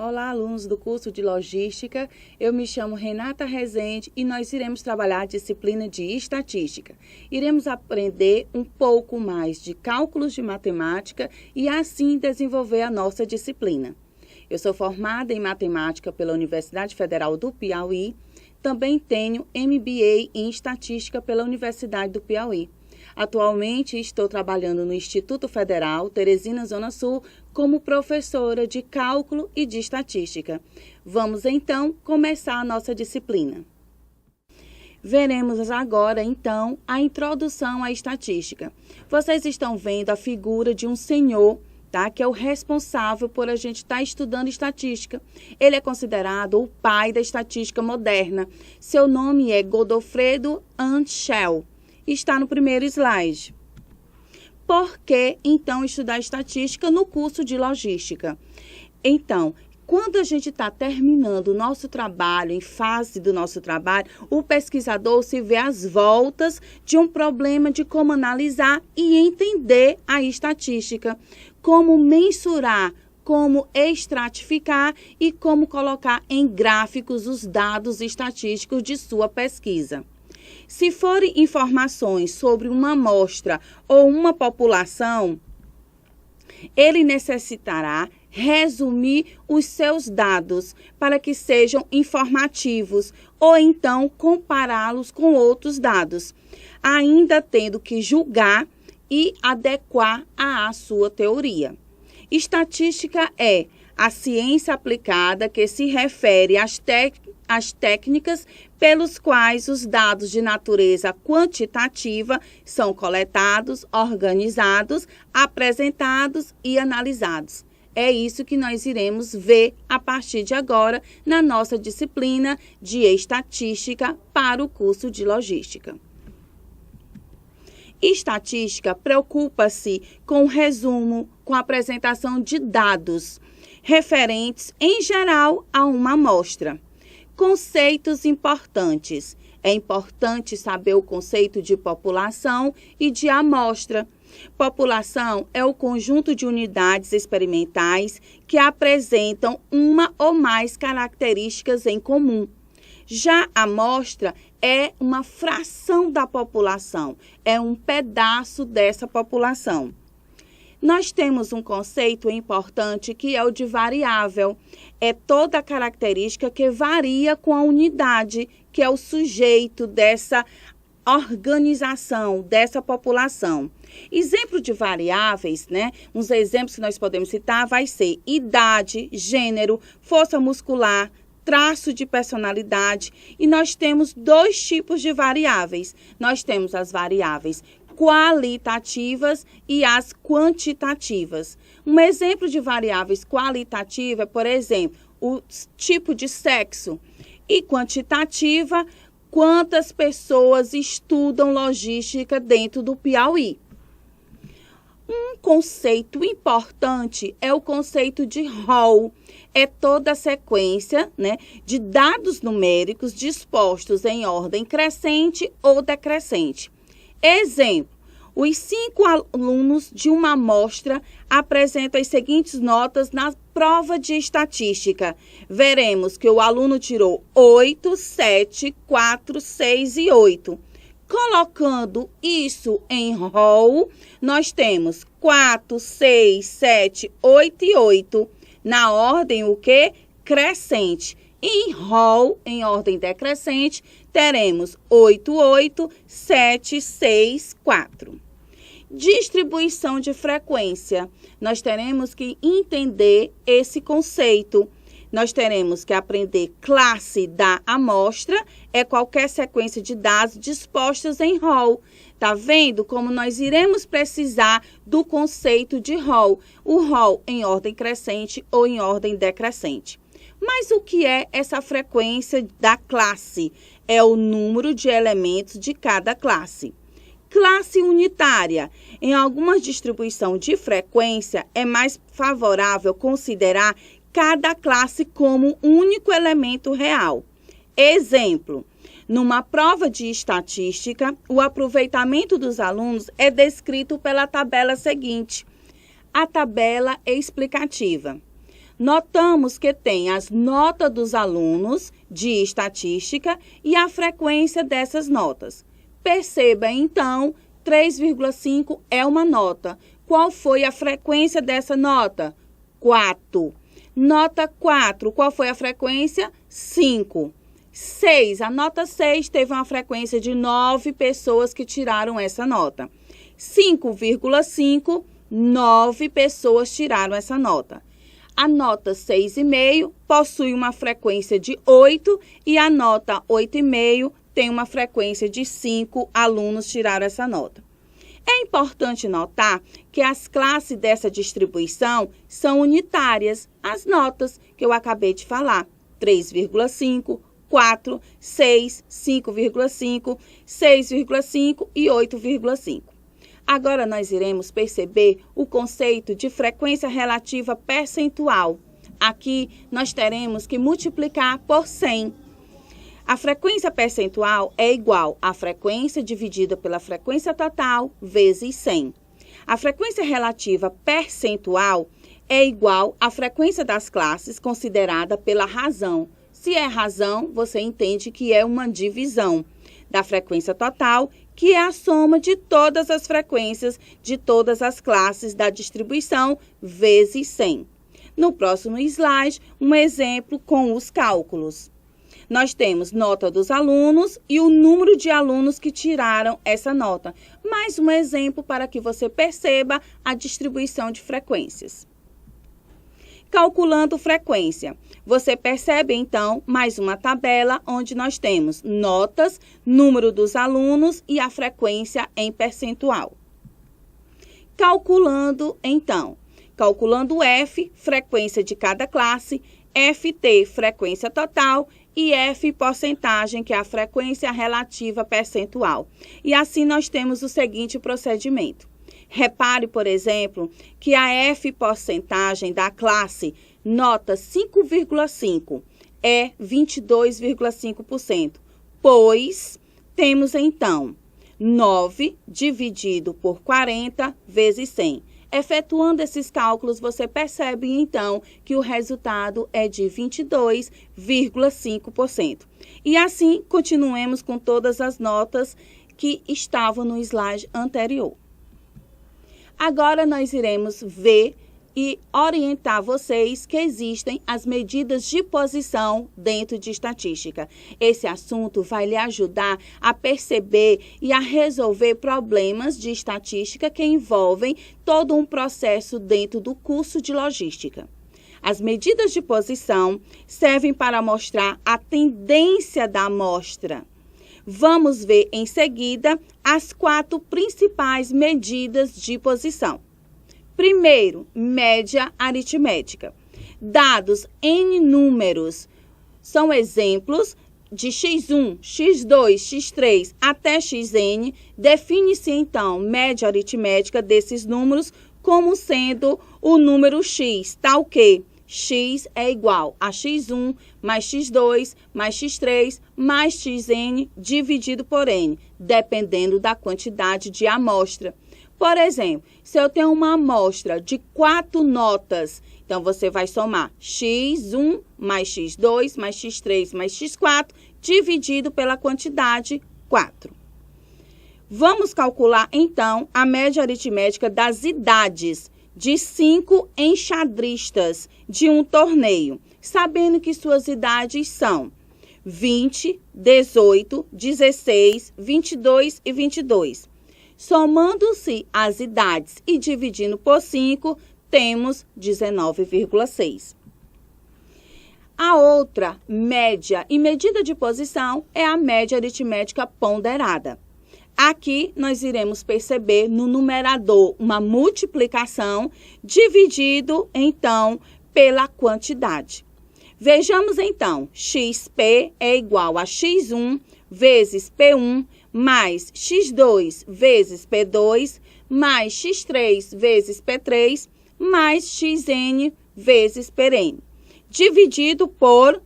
Olá, alunos do curso de Logística. Eu me chamo Renata Rezende e nós iremos trabalhar a disciplina de Estatística. Iremos aprender um pouco mais de cálculos de matemática e assim desenvolver a nossa disciplina. Eu sou formada em Matemática pela Universidade Federal do Piauí. Também tenho MBA em Estatística pela Universidade do Piauí. Atualmente estou trabalhando no Instituto Federal Teresina Zona Sul como professora de Cálculo e de Estatística. Vamos então começar a nossa disciplina. Veremos agora então a introdução à estatística. Vocês estão vendo a figura de um senhor, que é o responsável por a gente estar estudando estatística. Ele é considerado o pai da estatística moderna. Seu nome é Godofredo Antschel. Está no primeiro slide. Por que, então, estudar estatística no curso de logística? Então, quando a gente está terminando o nosso trabalho, em fase do nosso trabalho, o pesquisador se vê às voltas de um problema de como analisar e entender a estatística, como mensurar, como estratificar e como colocar em gráficos os dados estatísticos de sua pesquisa. Se forem informações sobre uma amostra ou uma população, ele necessitará resumir os seus dados para que sejam informativos ou então compará-los com outros dados, ainda tendo que julgar e adequar à sua teoria. Estatística é a ciência aplicada que se refere às técnicas pelos quais os dados de natureza quantitativa são coletados, organizados, apresentados e analisados. É isso que nós iremos ver a partir de agora na nossa disciplina de Estatística para o curso de Logística. Estatística preocupa-se com o resumo, com a apresentação de dados referentes, em geral, a uma amostra. Conceitos importantes. É importante saber o conceito de população e de amostra. População é o conjunto de unidades experimentais que apresentam uma ou mais características em comum. Já a amostra é uma fração da população, é um pedaço dessa população. Nós temos um conceito importante que é o de variável. É toda a característica que varia com a unidade, que é o sujeito dessa organização, dessa população. Exemplo de variáveis, uns exemplos que nós podemos citar vai ser idade, gênero, força muscular, traço de personalidade. E nós temos dois tipos de variáveis. Nós temos as variáveis qualitativas e as quantitativas. Um exemplo de variáveis qualitativa é, por exemplo, o tipo de sexo. E quantitativa, quantas pessoas estudam logística dentro do Piauí. Um conceito importante é o conceito de rol. É toda a sequência de dados numéricos dispostos em ordem crescente ou decrescente. Exemplo, os 5 alunos de uma amostra apresentam as seguintes notas na prova de estatística. Veremos que o aluno tirou 8, 7, 4, 6 e 8. Colocando isso em rol, nós temos 4, 6, 7, 8 e 8. Na ordem o quê? Crescente. Em rol, em ordem decrescente, teremos 8, 8, 7, 6, 4. Distribuição de frequência. Nós teremos que entender esse conceito. Nós teremos que aprender classe da amostra, é qualquer sequência de dados dispostos em rol. Tá vendo como nós iremos precisar do conceito de rol? O rol em ordem crescente ou em ordem decrescente. Mas o que é essa frequência da classe? É o número de elementos de cada classe. Classe unitária. Em alguma distribuição de frequência, é mais favorável considerar cada classe como único elemento real. Exemplo, numa prova de estatística, o aproveitamento dos alunos é descrito pela tabela seguinte. A tabela é explicativa. notamos que tem as notas dos alunos de estatística e a frequência dessas notas. Perceba, então, 3,5 é uma nota. Qual foi a frequência dessa nota? 4. Nota 4, qual foi a frequência? 5. 6, a nota 6 teve uma frequência de 9 pessoas que tiraram essa nota. 5,5, 9 pessoas tiraram essa nota. A nota 6,5 possui uma frequência de 8 e a nota 8,5 tem uma frequência de 5 alunos tiraram essa nota. É importante notar que as classes dessa distribuição são unitárias, as notas que eu acabei de falar, 3,5, 4, 6, 5,5, 6,5 e 8,5. Agora nós iremos perceber o conceito de frequência relativa percentual. Aqui nós teremos que multiplicar por 100. A frequência percentual é igual à frequência dividida pela frequência total vezes 100. A frequência relativa percentual é igual à frequência das classes considerada pela razão. Se é razão, você entende que é uma divisão da frequência total, que é a soma de todas as frequências de todas as classes da distribuição vezes 100. No próximo slide, um exemplo com os cálculos. Nós temos nota dos alunos e o número de alunos que tiraram essa nota. Mais um exemplo para que você perceba a distribuição de frequências. Calculando frequência. Você percebe, então, mais uma tabela onde nós temos notas, número dos alunos e a frequência em percentual. Calculando, então. Calculando F, frequência de cada classe, FT, frequência total, e F, porcentagem, que é a frequência relativa percentual. E assim nós temos o seguinte procedimento. Repare, por exemplo, que a F, porcentagem da classe nota 5,5 é 22,5%, pois temos então 9 dividido por 40 vezes 100. Efetuando esses cálculos, você percebe, então, que o resultado é de 22,5%. E assim, continuemos com todas as notas que estavam no slide anterior. Agora, nós iremos ver e orientar vocês que existem as medidas de posição dentro de estatística. Esse assunto vai lhe ajudar a perceber e a resolver problemas de estatística que envolvem todo um processo dentro do curso de logística. As medidas de posição servem para mostrar a tendência da amostra. Vamos ver em seguida as 4 principais medidas de posição. Primeiro, média aritmética. Dados em números são exemplos de x1, x2, x3 até xn. Define-se, então, média aritmética desses números como sendo o número x, tal que x é igual a x1 mais x2 mais x3 mais xn dividido por n, dependendo da quantidade de amostra. Por exemplo, se eu tenho uma amostra de 4 notas, então você vai somar x1 mais x2 mais x3 mais x4 dividido pela quantidade 4. Vamos calcular, então, a média aritmética das idades de 5 enxadristas de um torneio, sabendo que suas idades são 20, 18, 16, 22 e 22. Somando-se as idades e dividindo por 5, temos 19,6. A outra média e medida de posição é a média aritmética ponderada. Aqui nós iremos perceber no numerador uma multiplicação dividido, então, pela quantidade. Vejamos, então, XP é igual a x1 vezes P1 mais x2 vezes P2 mais x3 vezes P3 mais xn vezes Pn, dividido por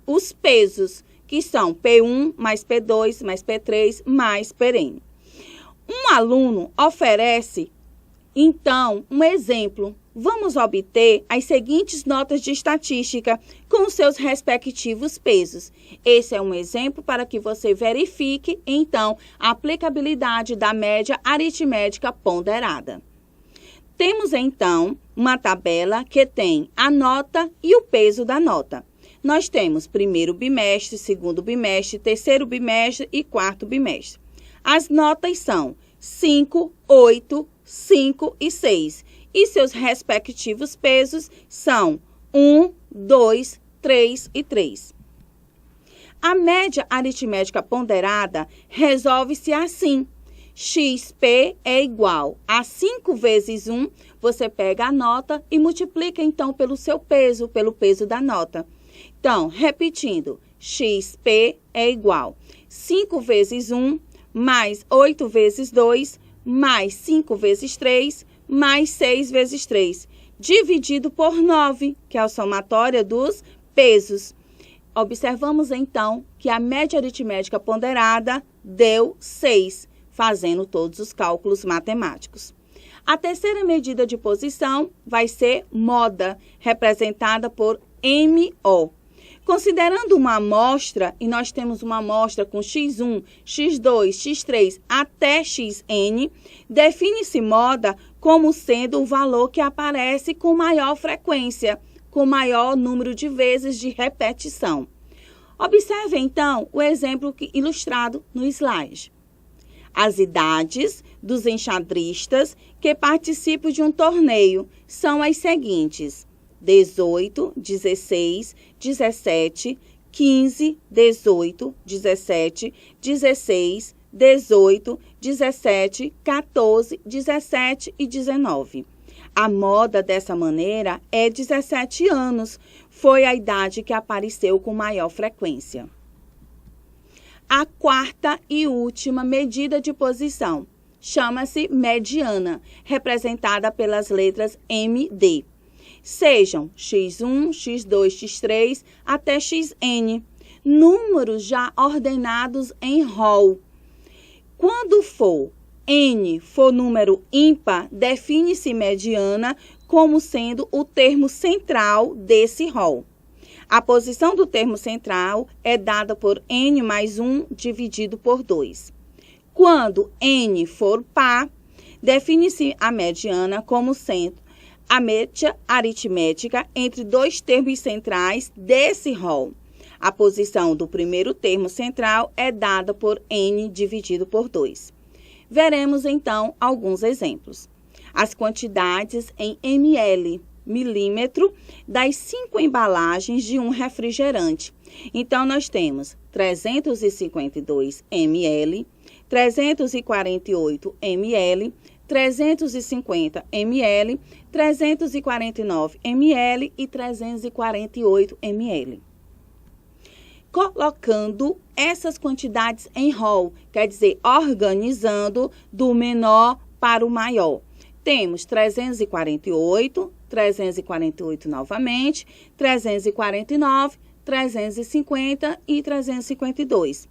os pesos, que são P1 mais P2 mais P3 mais Pn. Um aluno oferece Então, um exemplo. Vamos obter as seguintes notas de estatística com seus respectivos pesos. Esse é um exemplo para que você verifique, então, a aplicabilidade da média aritmética ponderada. Temos, então, uma tabela que tem a nota e o peso da nota. Nós temos primeiro bimestre, segundo bimestre, terceiro bimestre e quarto bimestre. As notas são 5, 8, 5 e 6. E seus respectivos pesos são 1, 2, 3 e 3. A média aritmética ponderada resolve-se assim. XP é igual a 5 vezes 1, você pega a nota e multiplica então pelo seu peso, pelo peso da nota. Então, repetindo, XP é igual a 5 vezes 1, mais 8 vezes 2, mais 5 vezes 3, mais 6 vezes 3, dividido por 9, que é a somatória dos pesos. Observamos, então, que a média aritmética ponderada deu 6, fazendo todos os cálculos matemáticos. A terceira medida de posição vai ser moda, representada por MO. Considerando uma amostra, e nós temos uma amostra com x1, x2, x3 até xn, define-se moda como sendo o valor que aparece com maior frequência, com maior número de vezes de repetição. Observe, então, o exemplo ilustrado no slide. As idades dos enxadristas que participam de um torneio são as seguintes: 18, 16, 17, 15, 18, 17, 16, 18, 17, 14, 17 e 19. A moda dessa maneira é 17 anos. Foi a idade que apareceu com maior frequência. A quarta e última medida de posição chama-se mediana, representada pelas letras MD. Sejam x1, x2, x3 até xn, números já ordenados em rol. Quando n for número ímpar, define-se mediana como sendo o termo central desse rol. A posição do termo central é dada por n mais 1 dividido por 2. Quando n for par, define-se a mediana como sendo a média aritmética entre dois termos centrais desse rol. A posição do primeiro termo central é dada por n dividido por 2. Veremos, então, alguns exemplos. As quantidades em ml, milímetro, das 5 embalagens de um refrigerante. Então, nós temos 352 ml, 348 ml, 350 ml, 349 ml e 348 ml. Colocando essas quantidades em rol, quer dizer, organizando do menor para o maior. Temos 348, 348 novamente, 349, 350 e 352.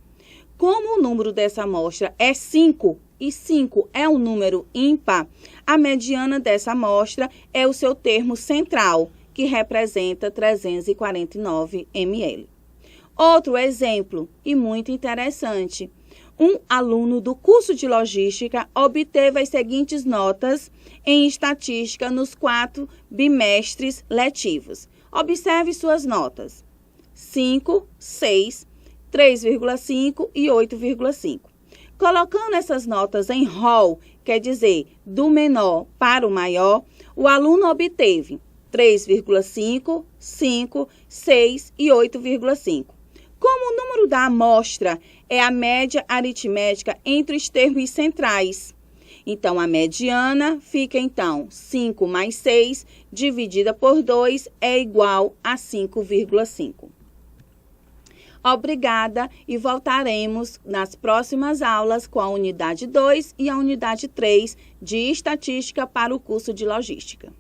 Como o número dessa amostra é 5, e 5 é um número ímpar, a mediana dessa amostra é o seu termo central, que representa 349 ml. Outro exemplo, e muito interessante. Um aluno do curso de logística obteve as seguintes notas em estatística nos 4 bimestres letivos. Observe suas notas: 5, 6, 3,5 e 8,5. Colocando essas notas em rol, quer dizer, do menor para o maior, o aluno obteve 3,5, 5, 6 e 8,5. Como o número da amostra é a média aritmética entre os termos centrais, então a mediana fica, então, 5 mais 6 dividida por 2 é igual a 5,5. Obrigada e voltaremos nas próximas aulas com a unidade 2 e a unidade 3 de Estatística para o curso de Logística.